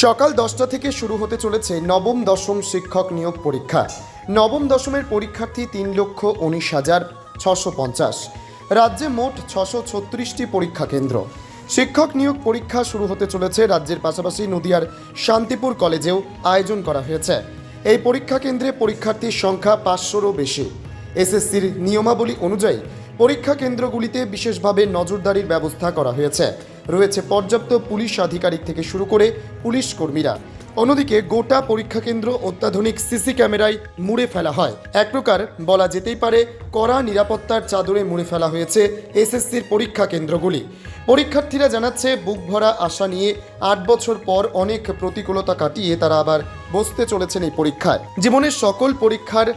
সকাল 10টা থেকে শুরু হতে চলেছে নবম দশম শিক্ষক নিয়োগ পরীক্ষা। নবম দশমের পরীক্ষার্থী 3,19,650। রাজ্যে মোট 636টি পরীক্ষা কেন্দ্র। শিক্ষক নিয়োগ পরীক্ষা শুরু হতে চলেছে রাজ্যের পাশাপাশি নদিয়ার শান্তিপুর কলেজেও আয়োজন করা হয়েছে। এই পরীক্ষা কেন্দ্রে পরীক্ষার্থীর সংখ্যা 500রও বেশি। এসএসসির নিয়মাবলী অনুযায়ী পরীক্ষা কেন্দ্রগুলিতে বিশেষভাবে নজরদারির ব্যবস্থা করা হয়েছে। রয়েছে পর্যাপ্ত পুলিশ আধিকারিক থেকে শুরু করে পুলিশ কর্মীরা। অন্যদিকে গোটা পরীক্ষা কেন্দ্র অত্যাধুনিক সিসি ক্যামেরায় মুড়ে ফেলা হয়। এক প্রকার বলা যেতেই পারে কড়া নিরাপত্তার চাদরে মুড়ে ফেলা হয়েছে এসএসসির পরীক্ষা কেন্দ্রগুলি। পরীক্ষার্থীরা জানাচ্ছে বুক ভরা আশা নিয়ে 8 বছর পর অনেক প্রতিকূলতা কাটিয়ে তারা আবার বসতে চলেছেন এই পরীক্ষায়। জীবনের সকল পরীক্ষার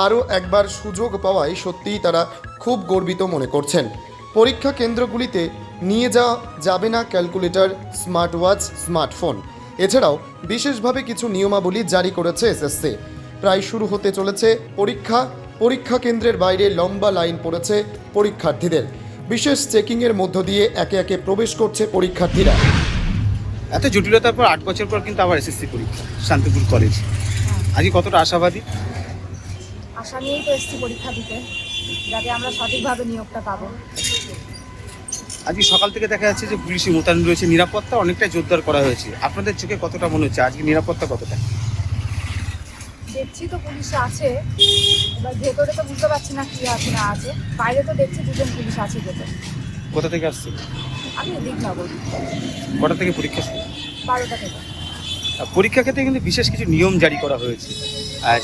আরও একবার সুযোগ পাওয়ায় সত্যিই তারা খুব গর্বিত মনে করছেন। পরীক্ষা কেন্দ্রগুলিতে নিয়ে যাওয়া যাবে না ক্যালকুলেটর, স্মার্ট ওয়াচ, স্মার্টফোন। এছাড়াও বিশেষভাবে কিছু নিয়মাবলী জারি করেছে এসএসসি। প্রায় শুরু হতে চলেছে পরীক্ষা কেন্দ্রের বাইরে লম্বা লাইন পড়েছে পরীক্ষার্থীদের। বিশেষ চেকিংয়ের মধ্য দিয়ে একে একে প্রবেশ করছে পরীক্ষার্থীরা। এত জটিলতার পর 8 বছর পর কিন্তু আবার এসএসসি পরীক্ষা শান্তিপুর কলেজ। আজকে কতটা আশাবাদী? আশা নিয়েই তো এসছি পরীক্ষা দিতে, যাতে আমরা সঠিকভাবে নিয়োগটা পাবো। আজকে সকাল থেকে দেখা যাচ্ছে যে পুলিশি মোতায়েন রয়েছে, নিরাপত্তা অনেকটাই জোরদার করা হয়েছে। আপনাদের চোখে কতটা মনে হচ্ছে আজকে নিরাপত্তা কতটা? দেখছি তো পুলিশ আছে, এবার ভেতরে তো বুঝতে পারছি না কি আছে না আছে। বাইরে তো দেখছি 2জন পুলিশ আছে ভেতরে। কোথা থেকে আসছে? আমি এদিক না বলি। কটা থেকে পরীক্ষা শুরু? 12টা থেকে। পরীক্ষা ক্ষেত্রে কিন্তু বিশেষ কিছু নিয়ম জারি করা হয়েছে।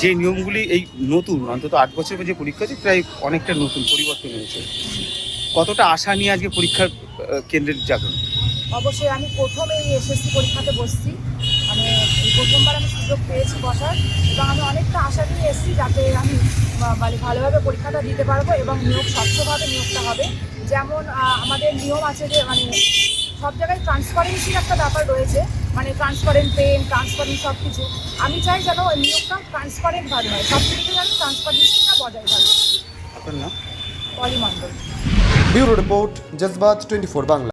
যে নিয়মগুলি এই নতুন, অন্তত 8 বছর যে পরীক্ষা হচ্ছে প্রায় অনেকটা নতুন পরিবর্তন হয়েছে। কতটা আশা নিয়ে আজকে পরীক্ষার কেন্দ্রে যাবেন? অবশ্যই আমি প্রথম এই এসএসসি পরীক্ষাতে বসছি, মানে এই প্রথমবার আমি সুযোগ পেয়েছি বসার, এবং আমি অনেকটা আশা নিয়ে এসেছি যাতে আমি মানে ভালোভাবে পরীক্ষাটা দিতে পারবো এবং স্বচ্ছভাবে নিয়োগটা হবে। যেমন আমাদের নিয়ম আছে যে মানে সব জায়গায় ট্রান্সপারেন্সির একটা ব্যাপার রয়েছে, মানে ট্রান্সপারেন্ট পেন, ট্রান্সপারেন্ট সব কিছু। আমি চাই যেন ওই নিয়োগটা ট্রান্সপারেন্টভাবে হয়, সব কিছুতে যেন ট্রান্সপারেন্সিটা বজায় থাকে। আপনার নাম? পলি মণ্ডল। Bureau report, জজবাত 24 Bangla.